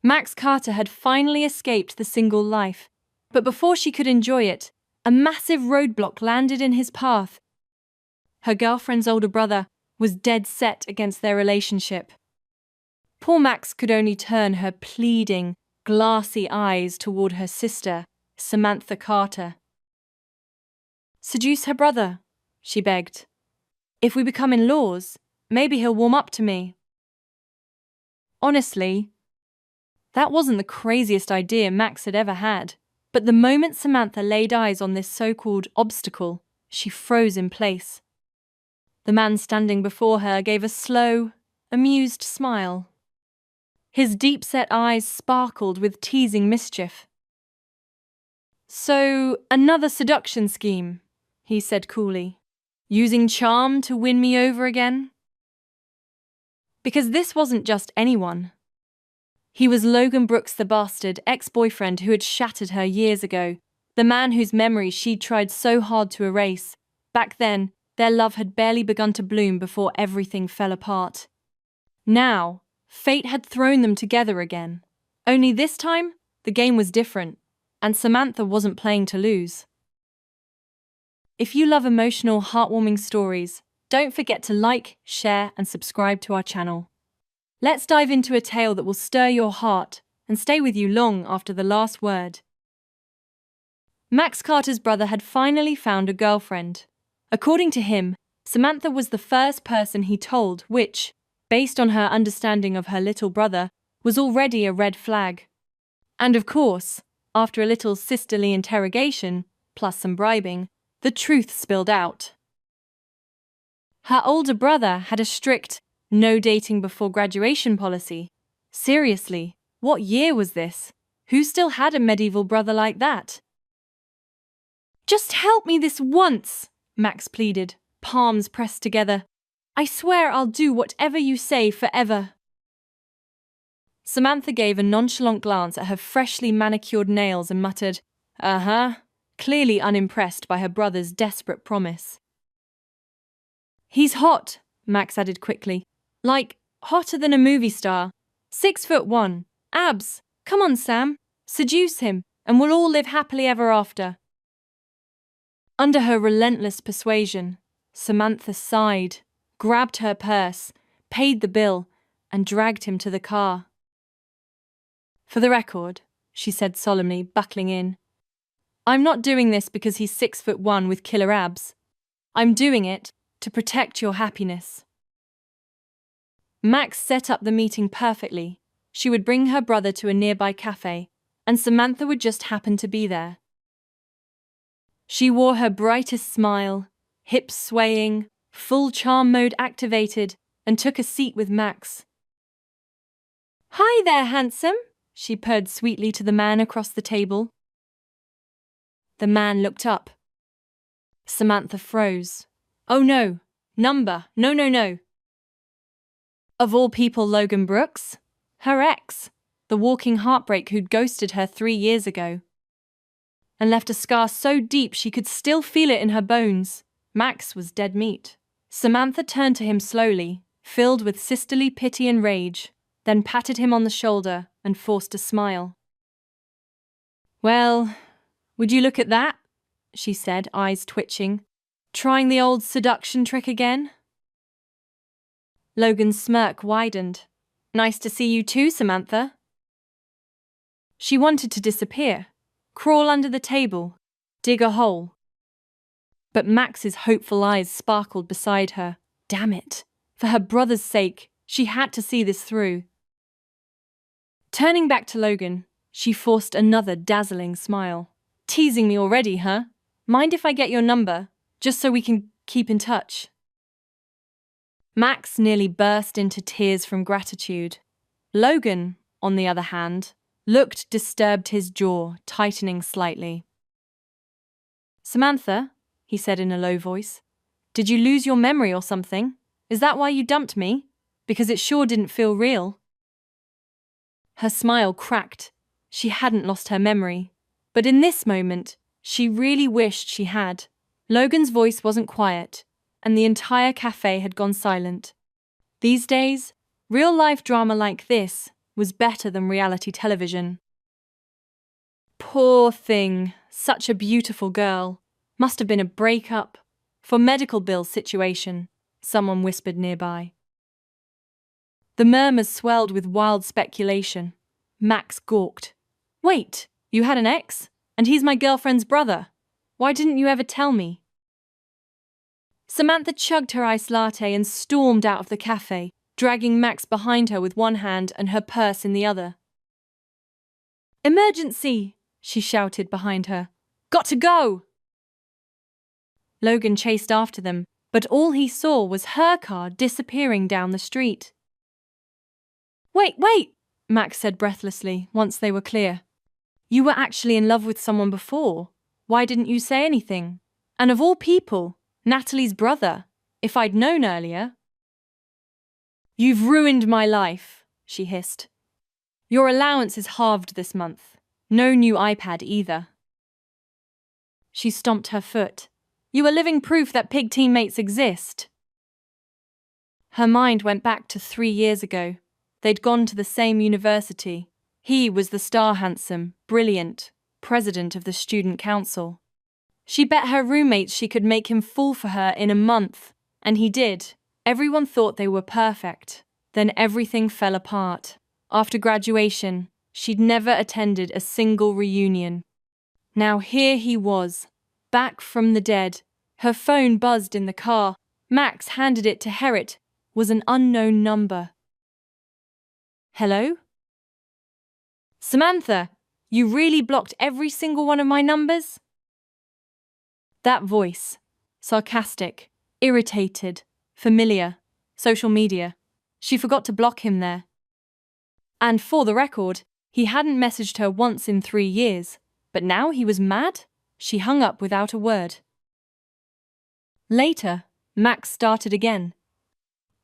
Max Carter had finally escaped the single life, but before she could enjoy it, a massive roadblock landed in his path. Her girlfriend's older brother was dead set against their relationship. Poor Max could only turn her pleading, glassy eyes toward her sister, Samantha Carter. "Seduce her brother," she begged. "If we become in-laws, maybe he'll warm up to me." Honestly, that wasn't the craziest idea Max had ever had, but the moment Samantha laid eyes on this so-called obstacle, she froze in place. The man standing before her gave a slow, amused smile. His deep-set eyes sparkled with teasing mischief. "So, another seduction scheme," he said coolly. "Using charm to win me over again?" Because this wasn't just anyone. He was Logan Brooks, the bastard ex-boyfriend who had shattered her years ago, the man whose memory she'd tried so hard to erase. Back then, their love had barely begun to bloom before everything fell apart. Now, fate had thrown them together again. Only this time, the game was different, and Samantha wasn't playing to lose. If you love emotional, heartwarming stories, don't forget to like, share, and subscribe to our channel. Let's dive into a tale that will stir your heart and stay with you long after the last word. Max Carter's brother had finally found a girlfriend. According to him, Samantha was the first person he told, which, based on her understanding of her little brother, was already a red flag. And of course, after a little sisterly interrogation, plus some bribing, the truth spilled out. Her older brother had a strict, no dating before graduation policy. Seriously, what year was this? Who still had a medieval brother like that? "Just help me this once," Max pleaded, palms pressed together. "I swear I'll do whatever you say forever." Samantha gave a nonchalant glance at her freshly manicured nails and muttered, "Uh-huh," clearly unimpressed by her brother's desperate promise. "He's hot," Max added quickly. "Like, hotter than a movie star. 6'1", abs. Come on, Sam. Seduce him, and we'll all live happily ever after." Under her relentless persuasion, Samantha sighed, grabbed her purse, paid the bill, and dragged him to the car. "For the record," she said solemnly, buckling in, "I'm not doing this because he's 6'1" with killer abs. I'm doing it to protect your happiness." Max set up the meeting perfectly. She would bring her brother to a nearby cafe, and Samantha would just happen to be there. She wore her brightest smile, hips swaying, full charm mode activated, and took a seat with Max. "Hi there, handsome," she purred sweetly to the man across the table. The man looked up. Samantha froze. "Oh no, number, no. Of all people, Logan Brooks? Her ex, the walking heartbreak who'd ghosted her 3 years ago and left a scar so deep she could still feel it in her bones. Max was dead meat. Samantha turned to him slowly, filled with sisterly pity and rage, then patted him on the shoulder and forced a smile. "Well, would you look at that?" she said, eyes twitching. "Trying the old seduction trick again?" Logan's smirk widened. "Nice to see you too, Samantha." She wanted to disappear, crawl under the table, dig a hole. But Max's hopeful eyes sparkled beside her. Damn it. For her brother's sake, she had to see this through. Turning back to Logan, she forced another dazzling smile. "Teasing me already, huh? Mind if I get your number, just so we can keep in touch?" Max nearly burst into tears from gratitude. Logan, on the other hand, looked disturbed, his jaw tightening slightly. "Samantha," he said in a low voice, "did you lose your memory or something? Is that why you dumped me? Because it sure didn't feel real." Her smile cracked. She hadn't lost her memory. But in this moment, she really wished she had. Logan's voice wasn't quiet, and the entire cafe had gone silent. These days, real-life drama like this was better than reality television. Poor thing, such a beautiful girl. Must have been a breakup. For medical bills situation, someone whispered nearby. The murmurs swelled with wild speculation. Max gawked. Wait, you had an ex? And he's my girlfriend's brother. Why didn't you ever tell me? Samantha chugged her iced latte and stormed out of the cafe, dragging Max behind her with one hand and her purse in the other. Emergency! She shouted behind her. Got to go! Logan chased after them, but all he saw was her car disappearing down the street. Wait! Max said breathlessly, once they were clear. You were actually in love with someone before. Why didn't you say anything? And of all people, Natalie's brother, if I'd known earlier. You've ruined my life, she hissed. Your allowance is halved this month. No new iPad either. She stomped her foot. You are living proof that pig teammates exist. Her mind went back to 3 years ago. They'd gone to the same university. He was the star-handsome, brilliant president of the student council. She bet her roommates she could make him fall for her in a month, and he did. Everyone thought they were perfect. Then everything fell apart. After graduation, she'd never attended a single reunion. Now here he was, back from the dead. Her phone buzzed in the car. Max handed it to Herritt. Was an unknown number. Hello? Samantha, you really blocked every single one of my numbers? That voice, sarcastic, irritated, familiar, social media. She forgot to block him there. And for the record, he hadn't messaged her once in 3 years, but now he was mad? She hung up without a word. Later, Max started again.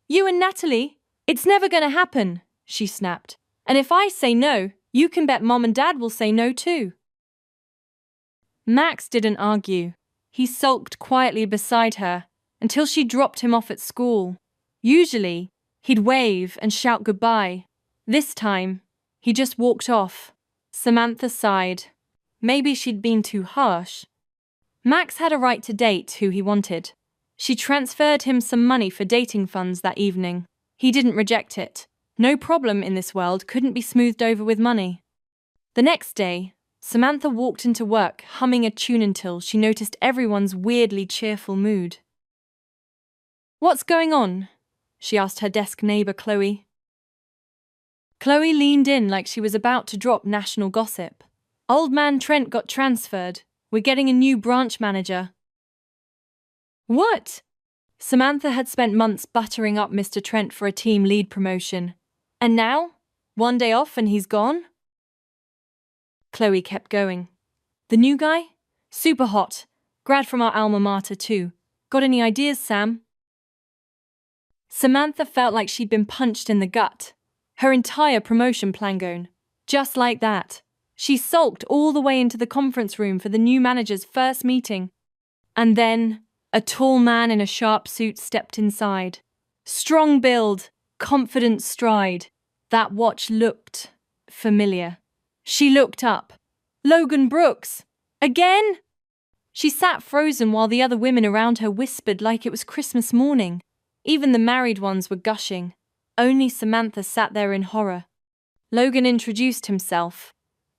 You and Natalie? It's never going to happen, she snapped. And if I say no, you can bet Mom and Dad will say no too. Max didn't argue. He sulked quietly beside her until she dropped him off at school. Usually, he'd wave and shout goodbye. This time, he just walked off. Samantha sighed. Maybe she'd been too harsh. Max had a right to date who he wanted. She transferred him some money for dating funds that evening. He didn't reject it. No problem in this world couldn't be smoothed over with money. The next day, Samantha walked into work humming a tune until she noticed everyone's weirdly cheerful mood. What's going on? She asked her desk neighbor Chloe. Chloe leaned in like she was about to drop national gossip. Old man Trent got transferred. We're getting a new branch manager. What? Samantha had spent months buttering up Mr. Trent for a team lead promotion. And now? One day off and he's gone? Chloe kept going. The new guy? Super hot. Grad from our alma mater too. Got any ideas, Sam? Samantha felt like she'd been punched in the gut. Her entire promotion plan gone. Just like that. She sulked all the way into the conference room for the new manager's first meeting. And then, a tall man in a sharp suit stepped inside. Strong build, confident stride. That watch looked familiar. She looked up. Logan Brooks! Again? She sat frozen while the other women around her whispered like it was Christmas morning. Even the married ones were gushing. Only Samantha sat there in horror. Logan introduced himself,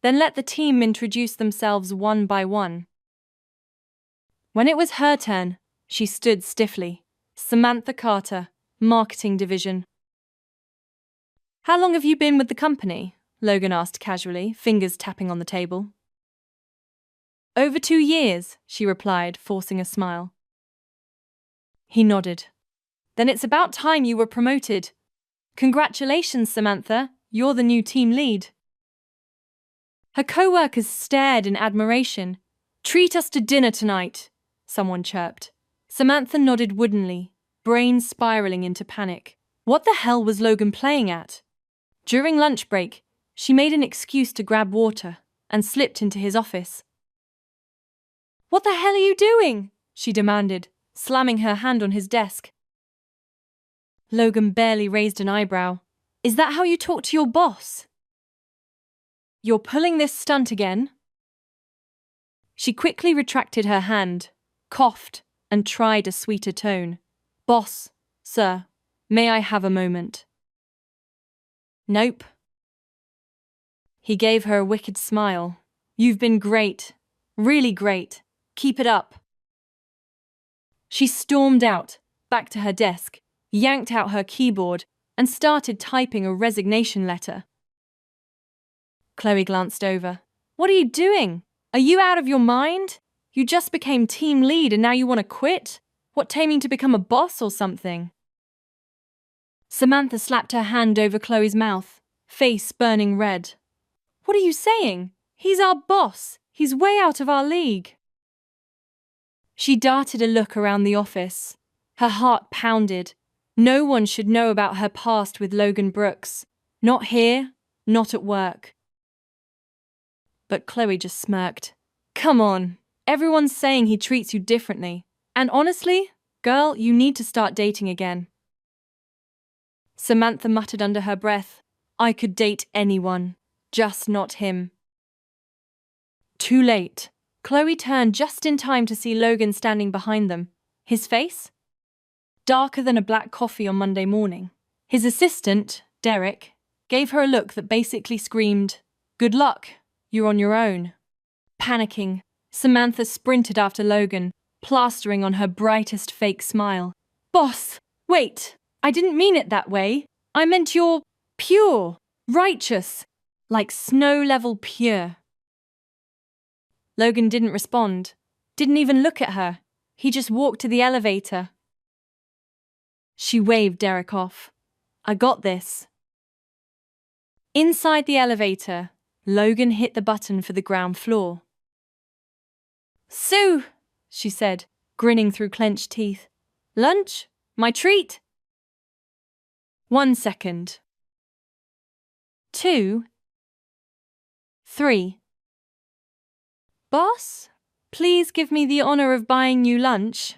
then let the team introduce themselves one by one. When it was her turn, she stood stiffly. Samantha Carter, Marketing Division. How long have you been with the company? Logan asked casually, fingers tapping on the table. Over 2 years, she replied, forcing a smile. He nodded. Then it's about time you were promoted. Congratulations, Samantha. You're the new team lead. Her co-workers stared in admiration. Treat us to dinner tonight, someone chirped. Samantha nodded woodenly, brain spiraling into panic. What the hell was Logan playing at? During lunch break, she made an excuse to grab water and slipped into his office. What the hell are you doing? She demanded, slamming her hand on his desk. Logan barely raised an eyebrow. Is that how you talk to your boss? You're pulling this stunt again? She quickly retracted her hand, coughed, and tried a sweeter tone. Boss, sir, may I have a moment? Nope. He gave her a wicked smile. You've been great. Really great. Keep it up. She stormed out, back to her desk, yanked out her keyboard, and started typing a resignation letter. Chloe glanced over. What are you doing? Are you out of your mind? You just became team lead and now you want to quit? What, taming to become a boss or something? Samantha slapped her hand over Chloe's mouth, face burning red. What are you saying? He's our boss. He's way out of our league. She darted a look around the office. Her heart pounded. No one should know about her past with Logan Brooks. Not here, not at work. But Chloe just smirked. Come on, everyone's saying he treats you differently. And honestly, girl, you need to start dating again. Samantha muttered under her breath, I could date anyone, just not him. Too late. Chloe turned just in time to see Logan standing behind them. His face? Darker than a black coffee on Monday morning. His assistant, Derek, gave her a look that basically screamed, Good luck, you're on your own. Panicking, Samantha sprinted after Logan, plastering on her brightest fake smile. Boss, wait, I didn't mean it that way. I meant you're pure, righteous, like snow-level pure. Logan didn't respond, didn't even look at her. He just walked to the elevator. She waved Derek off. I got this. Inside the elevator, Logan hit the button for the ground floor. Sue, she said, grinning through clenched teeth. Lunch? My treat? 1 second. 2. 3. Boss, please give me the honor of buying you lunch.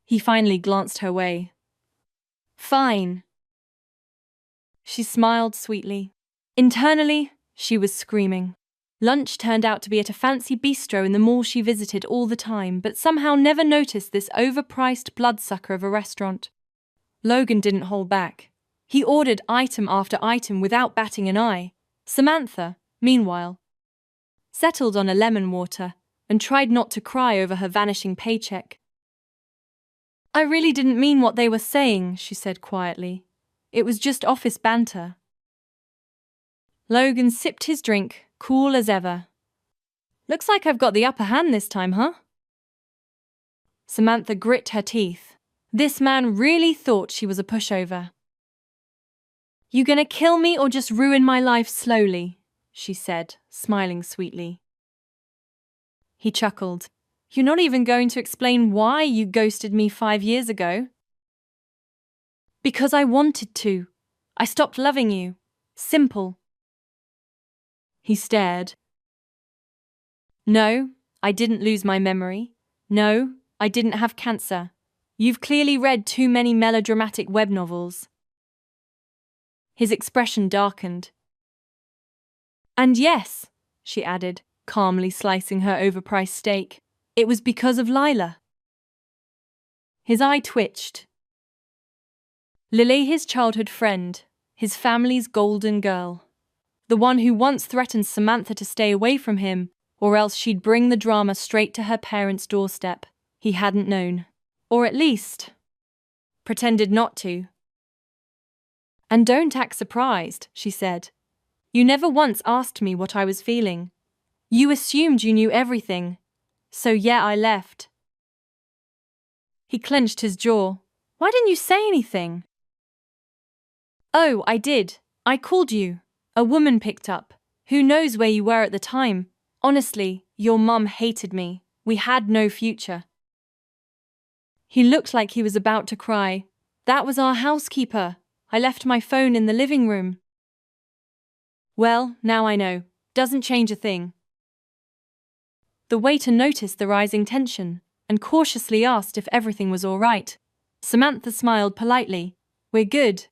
He finally glanced her way. Fine. She smiled sweetly. Internally, she was screaming. Lunch turned out to be at a fancy bistro in the mall she visited all the time, but somehow never noticed this overpriced bloodsucker of a restaurant. Logan didn't hold back. He ordered item after item without batting an eye. Samantha, meanwhile, settled on a lemon water and tried not to cry over her vanishing paycheck. I really didn't mean what they were saying, she said quietly. It was just office banter. Logan sipped his drink, cool as ever. Looks like I've got the upper hand this time, huh? Samantha grit her teeth. This man really thought she was a pushover. You gonna kill me or just ruin my life slowly? She said, smiling sweetly. He chuckled. You're not even going to explain why you ghosted me 5 years ago? Because I wanted to. I stopped loving you. Simple. He stared. No, I didn't lose my memory. No, I didn't have cancer. You've clearly read too many melodramatic web novels. His expression darkened. And yes, she added, calmly slicing her overpriced steak, it was because of Lila. His eye twitched. Lily, his childhood friend, his family's golden girl. The one who once threatened Samantha to stay away from him, or else she'd bring the drama straight to her parents' doorstep. He hadn't known. Or at least, pretended not to. And don't act surprised, she said. You never once asked me what I was feeling. You assumed you knew everything. So yeah, I left. He clenched his jaw. Why didn't you say anything? Oh, I did. I called you. A woman picked up. Who knows where you were at the time? Honestly, your mum hated me. We had no future. He looked like he was about to cry. That was our housekeeper. I left my phone in the living room. Well, now I know. Doesn't change a thing. The waiter noticed the rising tension and cautiously asked if everything was all right. Samantha smiled politely. We're good.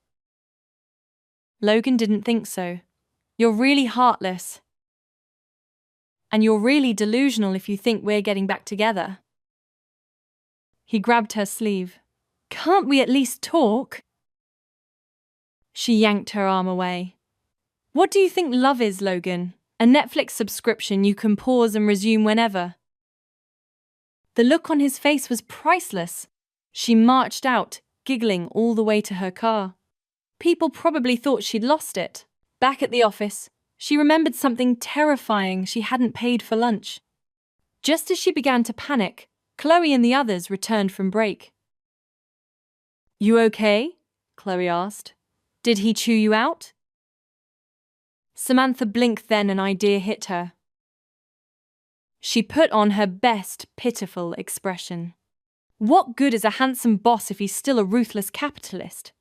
Logan didn't think so. You're really heartless. And you're really delusional if you think we're getting back together. He grabbed her sleeve. Can't we at least talk? She yanked her arm away. What do you think love is, Logan? A Netflix subscription you can pause and resume whenever. The look on his face was priceless. She marched out, giggling all the way to her car. People probably thought she'd lost it. Back at the office, she remembered something terrifying she hadn't paid for lunch. Just as she began to panic, Chloe and the others returned from break. You okay? Chloe asked. Did he chew you out? Samantha blinked, then an idea hit her. She put on her best pitiful expression. What good is a handsome boss if he's still a ruthless capitalist?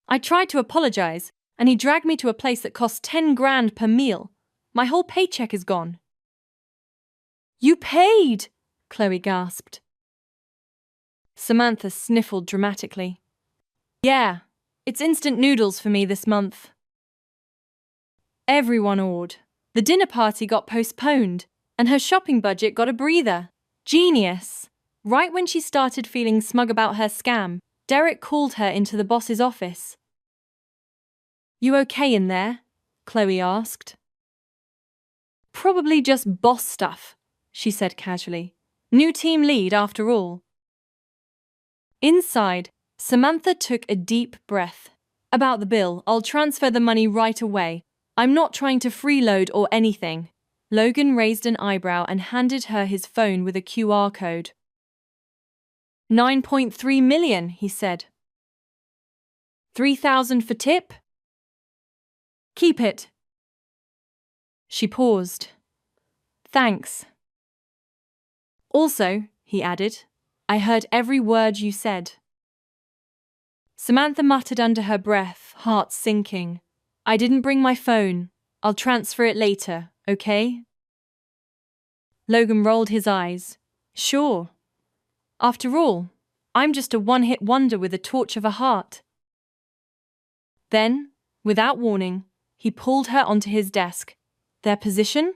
I tried to apologize, and he dragged me to a place that cost 10 grand per meal. My whole paycheck is gone. You paid! Chloe gasped. Samantha sniffled dramatically. Yeah, it's instant noodles for me this month. Everyone awed. The dinner party got postponed, and her shopping budget got a breather. Genius! Right when she started feeling smug about her scam, Derek called her into the boss's office. You okay in there? Chloe asked. Probably just boss stuff, she said casually. New team lead after all. Inside, Samantha took a deep breath. About the bill, I'll transfer the money right away. I'm not trying to freeload or anything. Logan raised an eyebrow and handed her his phone with a QR code. 9.3 million, he said. 3,000 for tip? Keep it. She paused. Thanks. Also, he added, I heard every word you said. Samantha muttered under her breath, heart sinking. I didn't bring my phone. I'll transfer it later, okay? Logan rolled his eyes. Sure. After all, I'm just a one-hit wonder with a torch of a heart. Then, without warning, he pulled her onto his desk. Their position?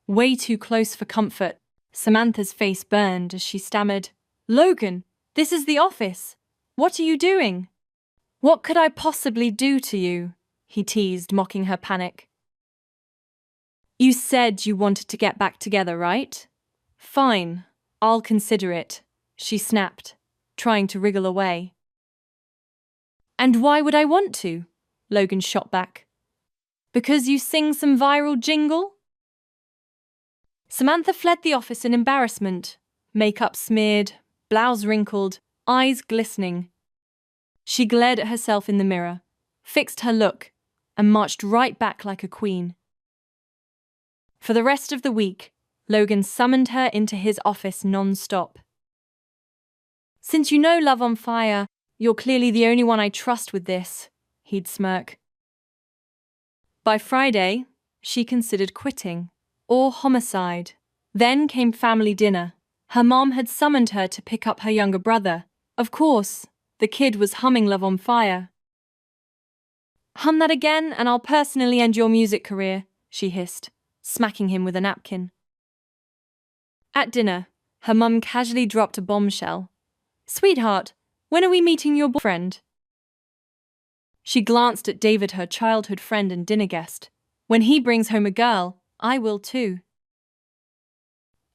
Way too close for comfort. Samantha's face burned as she stammered, Logan, this is the office. What are you doing? What could I possibly do to you? He teased, mocking her panic. You said you wanted to get back together, right? Fine, I'll consider it, she snapped, trying to wriggle away. And why would I want to? Logan shot back. Because you sing some viral jingle? Samantha fled the office in embarrassment, makeup smeared, blouse wrinkled, eyes glistening. She glared at herself in the mirror, fixed her look, and marched right back like a queen. For the rest of the week, Logan summoned her into his office non-stop. Since you know Love on Fire, you're clearly the only one I trust with this, he'd smirk. By Friday, she considered quitting, or homicide. Then came family dinner. Her mom had summoned her to pick up her younger brother. Of course, the kid was humming Love on Fire. Hum that again and I'll personally end your music career, she hissed, smacking him with a napkin. At dinner, her mum casually dropped a bombshell. Sweetheart, when are we meeting your boyfriend? She glanced at David, her childhood friend and dinner guest. When he brings home a girl, I will too.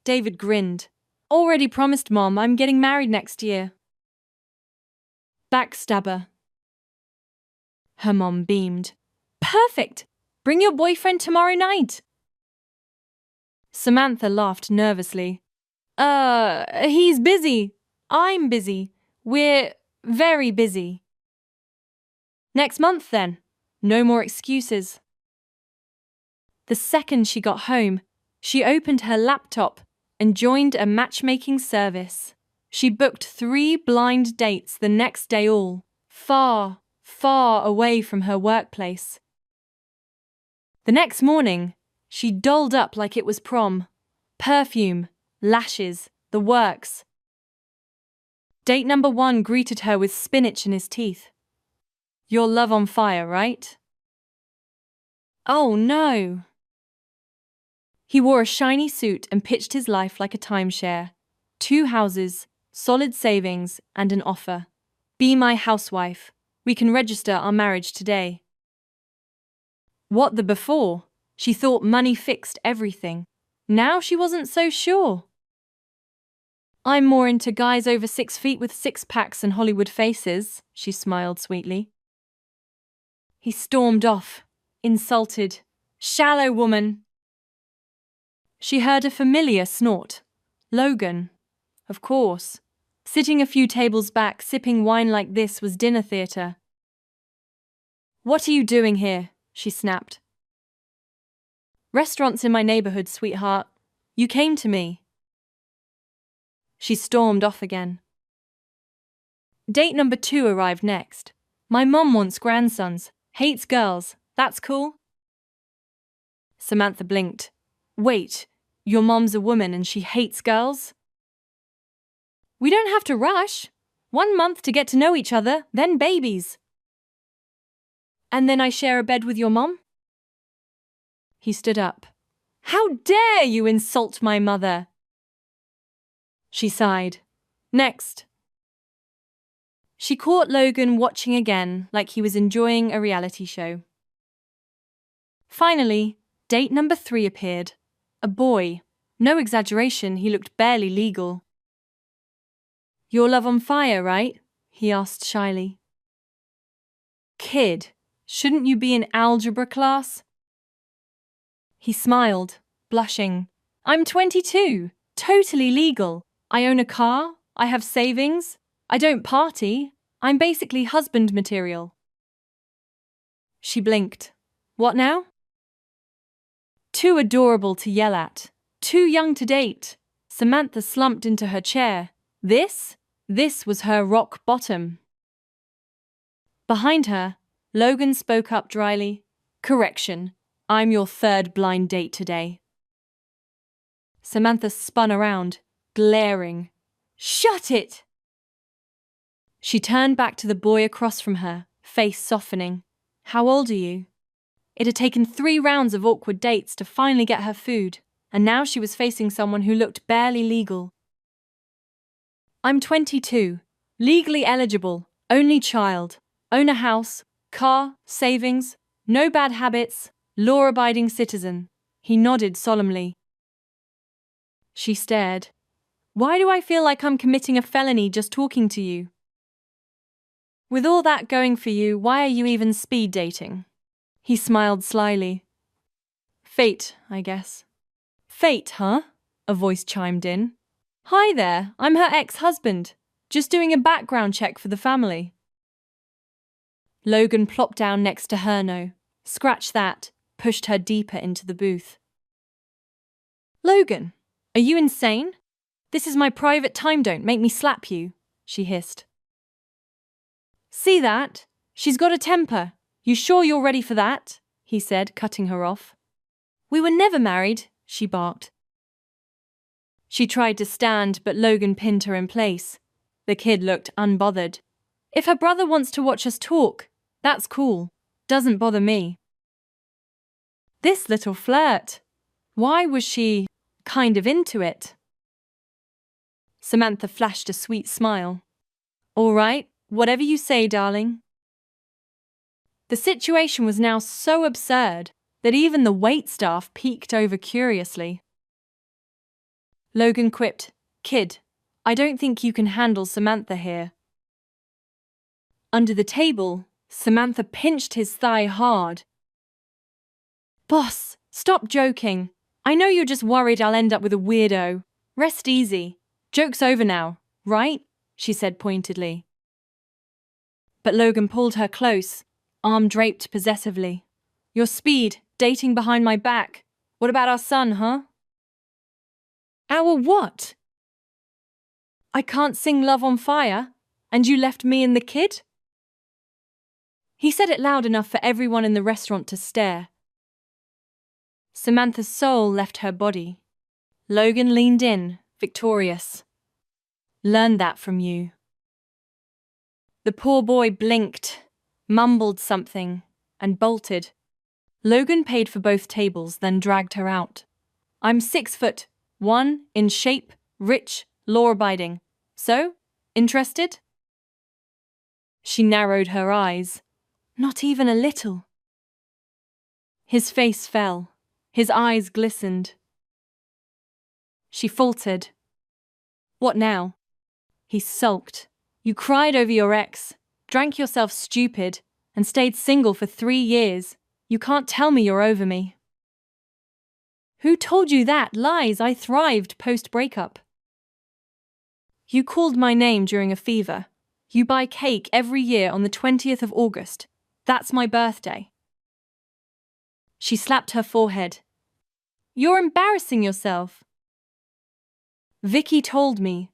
David grinned. Already promised Mom I'm getting married next year. Backstabber. Her mom beamed. Perfect! Bring your boyfriend tomorrow night. Samantha laughed nervously. He's busy. I'm busy. We're very busy. Next month, then. No more excuses. The second she got home, she opened her laptop and joined a matchmaking service. She booked 3 blind dates the next day, all far, far away from her workplace. The next morning, she dolled up like it was prom. Perfume, lashes, the works. Date number 1 greeted her with spinach in his teeth. You're Love on Fire, right? Oh no! He wore a shiny suit and pitched his life like a timeshare. 2 houses, solid savings, and an offer. Be my housewife. We can register our marriage today. What the before? She thought money fixed everything. Now she wasn't so sure. I'm more into guys over 6 feet with six-packs and Hollywood faces, she smiled sweetly. He stormed off, insulted. Shallow woman! She heard a familiar snort. Logan. Of course. Sitting a few tables back, sipping wine like this was dinner theatre. What are you doing here? She snapped. Restaurants in my neighborhood, sweetheart. You came to me. She stormed off again. Date number 2 arrived next. My mom wants grandsons, hates girls. That's cool? Samantha blinked. Wait, your mom's a woman and she hates girls? We don't have to rush. 1 month to get to know each other, then babies. And then I share a bed with your mom? He stood up. How dare you insult my mother? She sighed. Next. She caught Logan watching again like he was enjoying a reality show. Finally, date number 3 appeared. A boy. No exaggeration, he looked barely legal. Your love on fire, right? He asked shyly. Kid, shouldn't you be in algebra class? He smiled, blushing. I'm 22, totally legal. I own a car, I have savings, I don't party, I'm basically husband material. She blinked. What now? Too adorable to yell at, too young to date. Samantha slumped into her chair. This was her rock bottom. Behind her, Logan spoke up dryly. Correction, I'm your 3rd blind date today. Samantha spun around, glaring. Shut it! She turned back to the boy across from her, face softening. How old are you? It had taken 3 rounds of awkward dates to finally get her food, and now she was facing someone who looked barely legal. I'm 22, legally eligible, only child, own a house, car, savings, no bad habits, law-abiding citizen. He nodded solemnly. She stared. Why do I feel like I'm committing a felony just talking to you? With all that going for you, why are you even speed dating? He smiled slyly. Fate, I guess. Fate, huh? A voice chimed in. Hi there, I'm her ex-husband. Just doing a background check for the family. Logan plopped down next to Herno. Scratch that, pushed her deeper into the booth. Logan, are you insane? This is my private time, don't make me slap you, she hissed. See that? She's got a temper. You sure you're ready for that? He said, cutting her off. We were never married, she barked. She tried to stand, but Logan pinned her in place. The kid looked unbothered. If her brother wants to watch us talk, that's cool. Doesn't bother me. This little flirt. Why was she kind of into it? Samantha flashed a sweet smile. All right, whatever you say, darling. The situation was now so absurd that even the waitstaff peeked over curiously. Logan quipped, Kid, I don't think you can handle Samantha here. Under the table, Samantha pinched his thigh hard. Boss, stop joking. I know you're just worried I'll end up with a weirdo. Rest easy. Joke's over now, right? She said pointedly. But Logan pulled her close, arm draped possessively. Your speed, dating behind my back. What about our son, huh? Our what? I can't sing Love on Fire, and you left me and the kid? He said it loud enough for everyone in the restaurant to stare. Samantha's soul left her body. Logan leaned in, victorious. Learned that from you. The poor boy blinked, mumbled something, and bolted. Logan paid for both tables, then dragged her out. I'm 6'1", in shape, rich, law-abiding. So, interested? She narrowed her eyes. Not even a little. His face fell. His eyes glistened. She faltered. What now? He sulked. You cried over your ex, drank yourself stupid, and stayed single for 3 years. You can't tell me you're over me. Who told you that? Lies. I thrived post-breakup. You called my name during a fever. You buy cake every year on the 20th of August. That's my birthday. She slapped her forehead. You're embarrassing yourself. Vicky told me.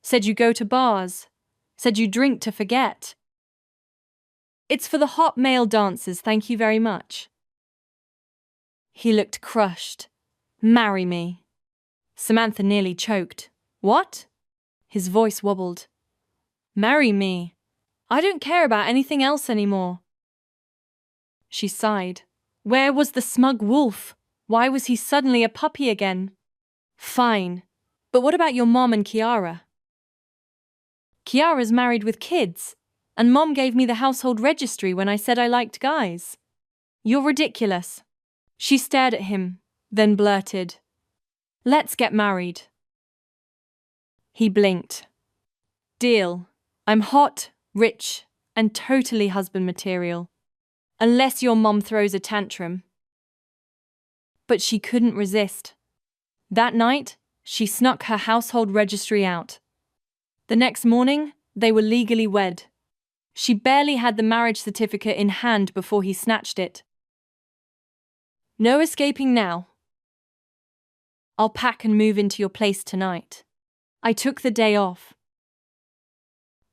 Said you go to bars. Said you drink to forget. It's for the hot male dancers, thank you very much. He looked crushed. Marry me. Samantha nearly choked. What? His voice wobbled. Marry me. I don't care about anything else anymore. She sighed. Where was the smug wolf? Why was he suddenly a puppy again? Fine. But what about your mom and Kiara? Kiara's married with kids, and Mom gave me the household registry when I said I liked guys. You're ridiculous. She stared at him, then blurted. Let's get married. He blinked. Deal. I'm hot, rich, and totally husband material. Unless your mom throws a tantrum. But she couldn't resist. That night, she snuck her household registry out. The next morning, they were legally wed. She barely had the marriage certificate in hand before he snatched it. No escaping now. I'll pack and move into your place tonight. I took the day off.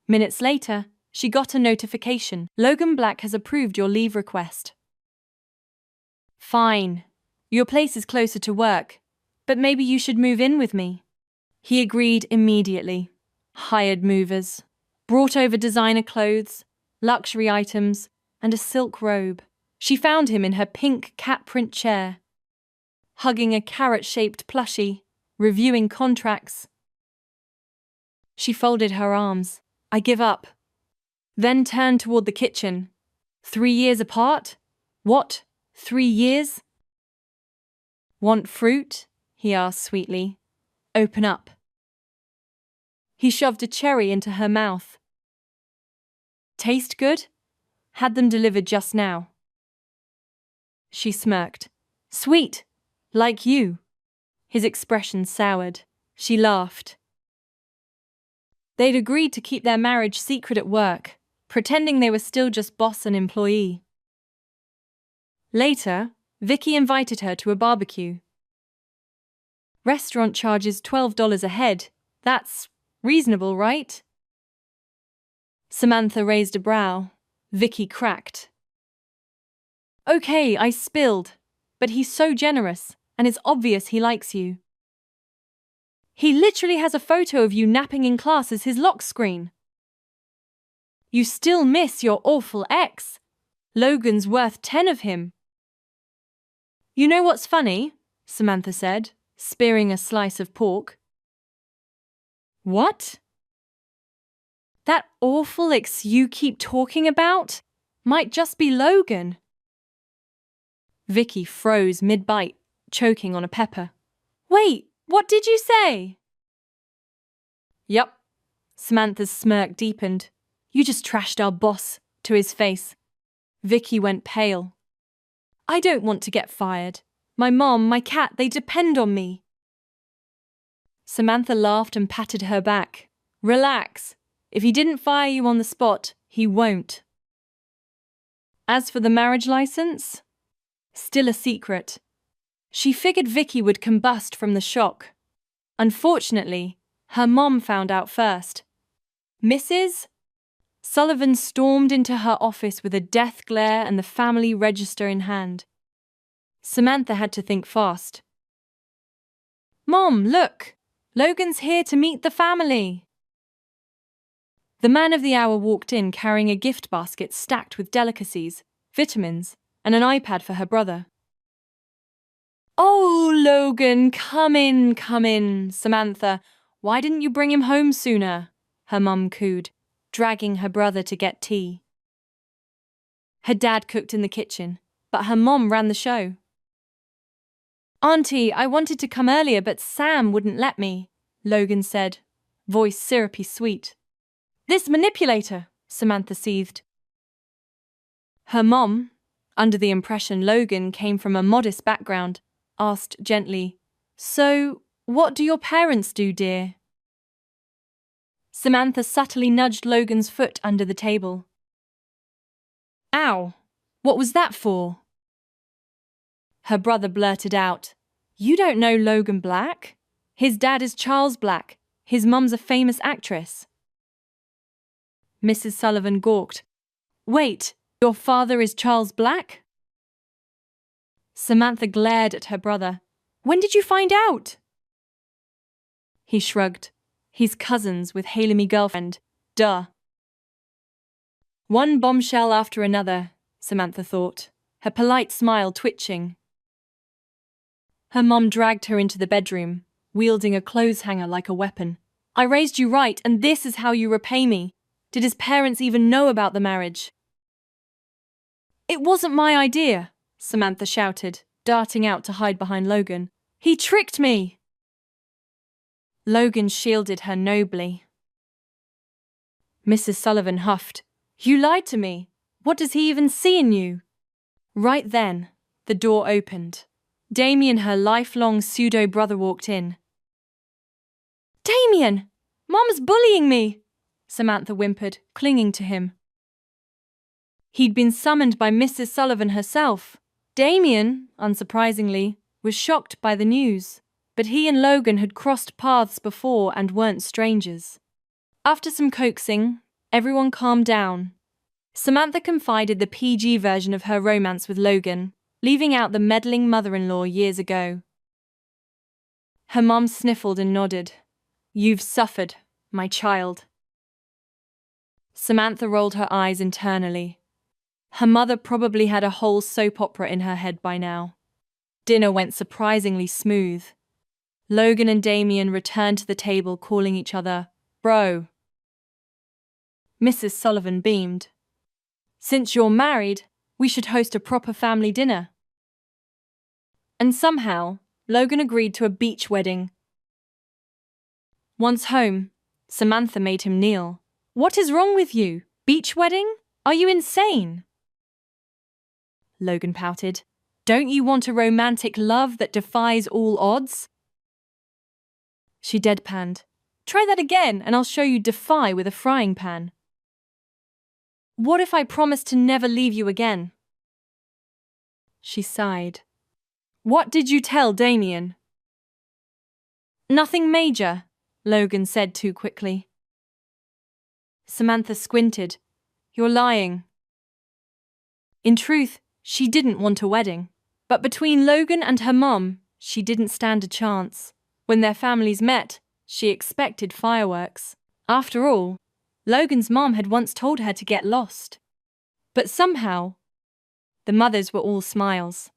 Minutes later, she got a notification. Logan Black has approved your leave request. Fine. Your place is closer to work, but maybe you should move in with me. He agreed immediately. Hired movers. Brought over designer clothes, luxury items, and a silk robe. She found him in her pink cat print chair, hugging a carrot-shaped plushie, reviewing contracts. She folded her arms. I give up. Then turned toward the kitchen. 3 years apart? What? 3 years? Want fruit? He asked sweetly. Open up. He shoved a cherry into her mouth. Taste good? Had them delivered just now. She smirked. Sweet, like you. His expression soured. She laughed. They'd agreed to keep their marriage secret at work, pretending they were still just boss and employee. Later, Vicky invited her to a barbecue. Restaurant charges $12 a head. That's reasonable, right? Samantha raised a brow. Vicky cracked. Okay, I spilled, but he's so generous, and it's obvious he likes you. He literally has a photo of you napping in class as his lock screen. You still miss your awful ex. Logan's worth 10 of him. You know what's funny? Samantha said, spearing a slice of pork. What? That awful ex you keep talking about might just be Logan. Vicky froze mid-bite, choking on a pepper. Wait, what did you say? Yup. Samantha's smirk deepened. You just trashed our boss, to his face. Vicky went pale. I don't want to get fired. My mom, my cat, they depend on me. Samantha laughed and patted her back. Relax. If he didn't fire you on the spot, he won't. As for the marriage license, still a secret. She figured Vicky would combust from the shock. Unfortunately, her mom found out first. Mrs. Sullivan stormed into her office with a death glare and the family register in hand. Samantha had to think fast. Mom, look! Logan's here to meet the family. The man of the hour walked in carrying a gift basket stacked with delicacies, vitamins, and an iPad for her brother. "Oh, Logan, come in, Samantha. Why didn't you bring him home sooner?" her mum cooed, dragging her brother to get tea. Her dad cooked in the kitchen, but her mom ran the show. "Auntie, I wanted to come earlier, but Sam wouldn't let me," Logan said, voice syrupy sweet. "This manipulator," Samantha seethed. Her mom, under the impression Logan came from a modest background, asked gently, "So, what do your parents do, dear?" Samantha subtly nudged Logan's foot under the table. "Ow, what was that for?" Her brother blurted out, "You don't know Logan Black? His dad is Charles Black. His mum's a famous actress." Mrs. Sullivan gawked. "Wait, your father is Charles Black?" Samantha glared at her brother. "When did you find out?" He shrugged. "He's cousins with Haley, me girlfriend. Duh." One bombshell after another, Samantha thought, her polite smile twitching. Her mum dragged her into the bedroom, wielding a clothes hanger like a weapon. "I raised you right, and this is how you repay me. Did his parents even know about the marriage?" "It wasn't my idea," Samantha shouted, darting out to hide behind Logan. "He tricked me!" Logan shielded her nobly. Mrs. Sullivan huffed. "You lied to me. What does he even see in you?" Right then, the door opened. Damien, her lifelong pseudo-brother, walked in. "Damien! Mom's bullying me!" Samantha whimpered, clinging to him. He'd been summoned by Mrs. Sullivan herself. Damien, unsurprisingly, was shocked by the news, but he and Logan had crossed paths before and weren't strangers. After some coaxing, everyone calmed down. Samantha confided the PG version of her romance with Logan, leaving out the meddling mother-in-law years ago. Her mum sniffled and nodded. "You've suffered, my child." Samantha rolled her eyes internally. Her mother probably had a whole soap opera in her head by now. Dinner went surprisingly smooth. Logan and Damien returned to the table, calling each other bro. Mrs. Sullivan beamed. "Since you're married, we should host a proper family dinner." And somehow, Logan agreed to a beach wedding. Once home, Samantha made him kneel. "What is wrong with you? Beach wedding? Are you insane?" Logan pouted. "Don't you want a romantic love that defies all odds?" She deadpanned. "Try that again, and I'll show you defy with a frying pan." "What if I promise to never leave you again?" She sighed. "What did you tell Damien?" "Nothing major," Logan said too quickly. Samantha squinted. "You're lying." In truth, she didn't want a wedding. But between Logan and her mum, she didn't stand a chance. When their families met, she expected fireworks. After all, Logan's mom had once told her to get lost. But somehow, the mothers were all smiles.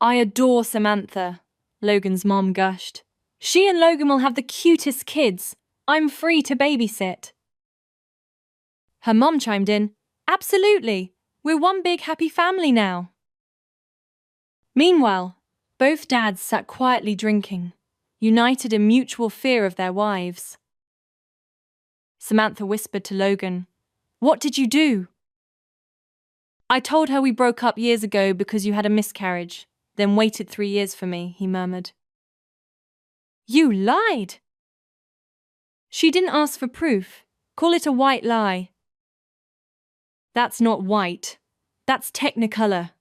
"I adore Samantha," Logan's mom gushed. "She and Logan will have the cutest kids. I'm free to babysit." Her mom chimed in, "Absolutely. We're one big happy family now." Meanwhile, both dads sat quietly drinking, united in mutual fear of their wives. Samantha whispered to Logan, "What did you do?" "I told her we broke up years ago because you had a miscarriage, then waited 3 years for me," he murmured. "You lied!" "She didn't ask for proof. Call it a white lie." "That's not white. That's technicolor."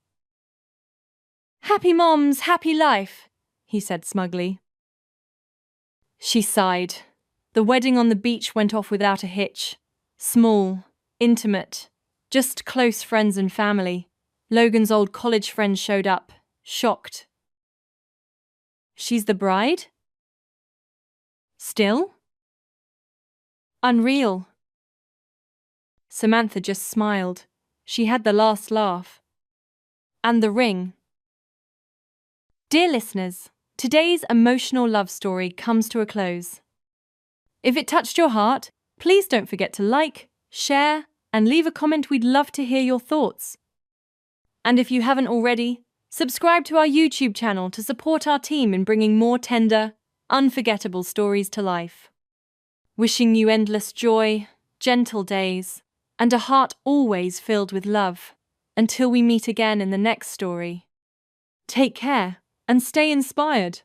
"Happy moms, happy life," he said smugly. She sighed. The wedding on the beach went off without a hitch. Small, intimate, just close friends and family. Logan's old college friend showed up, shocked. "She's the bride?" "Still?" "Unreal." Samantha just smiled. She had the last laugh. and the ring. Dear listeners, today's emotional love story comes to a close. If it touched your heart, please don't forget to like, share, and leave a comment. We'd love to hear your thoughts. And if you haven't already, subscribe to our YouTube channel to support our team in bringing more tender, unforgettable stories to life. Wishing you endless joy, gentle days, and a heart always filled with love. Until we meet again in the next story. Take care and stay inspired.